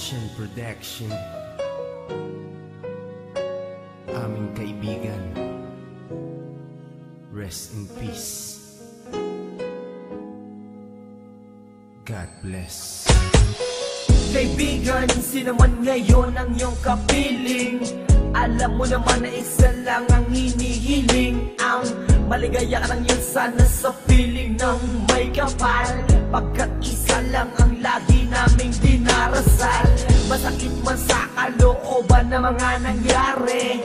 Passion Production. Aming kaibigan, rest in peace. God bless. Kaibigan, sino man ngayon ang iyong kapiling, alam mo naman na isa lang ang hinihiling. Ang maligaya ka lang yun sana sa piling ng may kapal, pagkat isa lang ang lagi naming dinarasal. Masakit man sa kalooban na mga nangyari,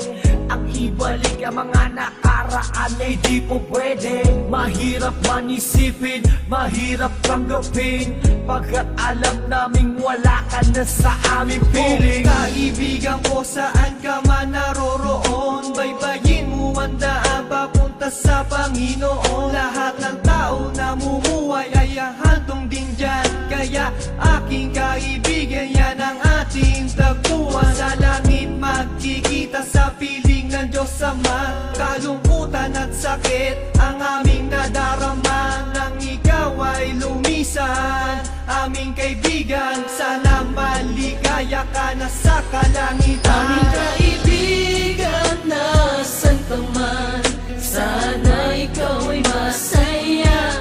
ang ibalik ang mga nakaraan ay di po pwede. Mahirap man isipin, mahirap tanggapin, pagkat alam naming wala ka na sa aming piling. Kaibigan ko, saan ka man naroroon, baybayin mo ang daan papunta sa Panginoon. Lahat ng tao na mumuhay ay hantong din dyan, kaya aking kaibigan, yan ang ating tagpuan. Sa langit magkikita sa piling ng Diyos Ama, kalungkutan at sakit ang aming nadarama. Nang ikaw ay lumisan, aming kaibigan, sana maligaya ka na sa kalangitan. Aming kaibigan, nasan ka man, sana ikaw ay masaya.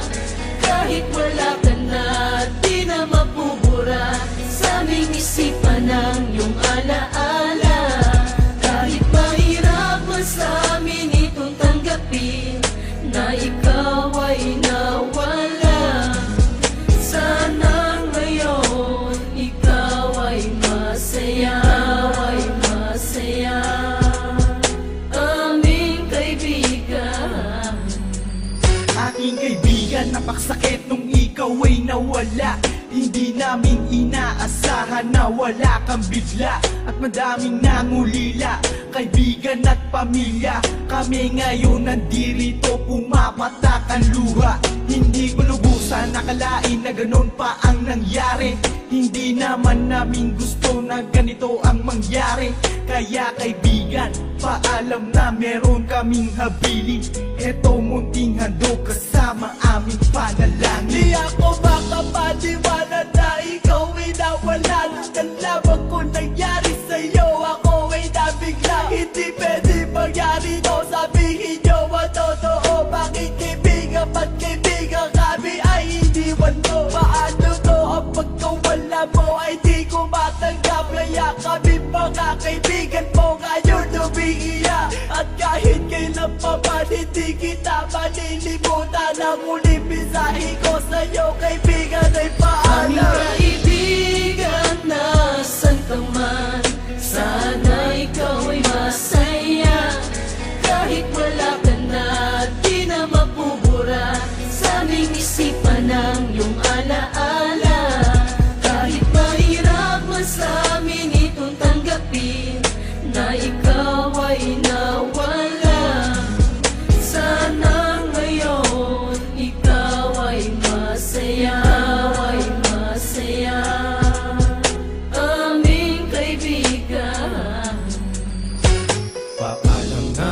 Kahit wala ka na, di na mapubura sa aming isipan ng iyong alaala. Kahit mahirap man sa amin itong tanggapin na ikaw ay nawala, sana ngayon ikaw ay masaya, aming kaibigan. Aking kaibigan, napaksakit nung ikaw ay nawala. Hindi namin inaasahan na wala kang bigla, at madaming nangulila, kaibigan at pamilya. Kami ngayon nandirito, pumapatak ang luha. Hindi ko lubusan nakalain na ganon pa ang nangyari. Hindi naman namin gusto na ganito ang mangyari. Kaya kaibigan, paalam na meron kaming habilin. Eto munting handog kasama aming panalangin. Di ako makapaniwala na ikaw ay nawala. Nung nalaman ko nangyari sa'yo, ako ay nabigla. Hindi pwede mangyari to, sabihin nyo ang totoo. Bakit kaibigan, ba't kaibigan kami ay iniwan mo? Paano to ang pagkawala mo ay di ko matanggap? Kaya kami mga kaibigan mo ngayon umiiyak, at kahit kailan pa man hindi kita malilimutan. Ang muling mensahe ko sa'yo kaibigan ay paalam. Aming kaibigan, nasan ka man, sana ikaw ay masaya. Kahit wala ka na, di na mapubura sa aming isipan ng iyong alaala. Kahit mahirap man sa amin itong tanggapin na ikaw ay nawala, sana ngayon ikaw ay masaya, aming kaibigan. Paalam na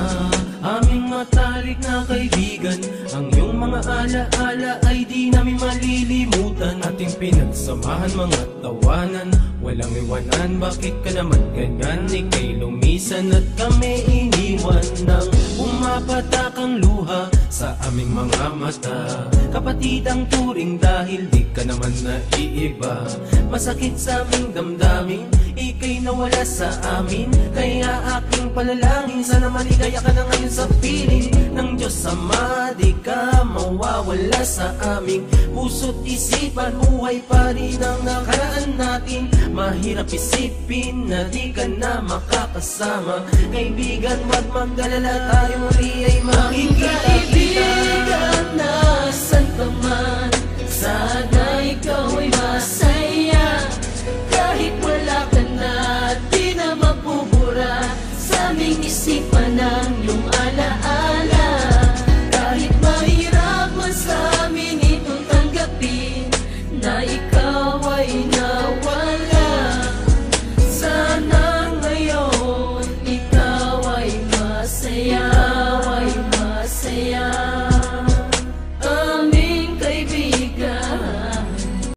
aming matalik na kaibigan, ang iyong mga alaala ay di namin malilimutan. Ating pinagsamahan mga tawanan, walang iwanan. Bakit ka naman ganyan? Ika'y lumisan at kami iniwan. Nang umapatak ang luha sa aming mga mata, kapatid ang turing dahil di ka naman naiiba. Masakit sa aming damdamin, ika'y nawala sa amin. Kaya aking panalangin, sana maligaya ka na ngayon sa piling ng Diyos Ama. Di ka mawawala sa aming puso't isipan. Buhay pa rin ang nakaraan natin. Mahirap isipin na di ka na makakasama. Kaibigan, wag mag-alala, tayo muli ay makikita. Kaibigan, nasan ka man, sana ikaw ay masaya. Kahit wala ka na, di na mapubura sa aming isipan ng iyong alaala. Kahit mahirap man sa amin itong tanggapin na ikaw ay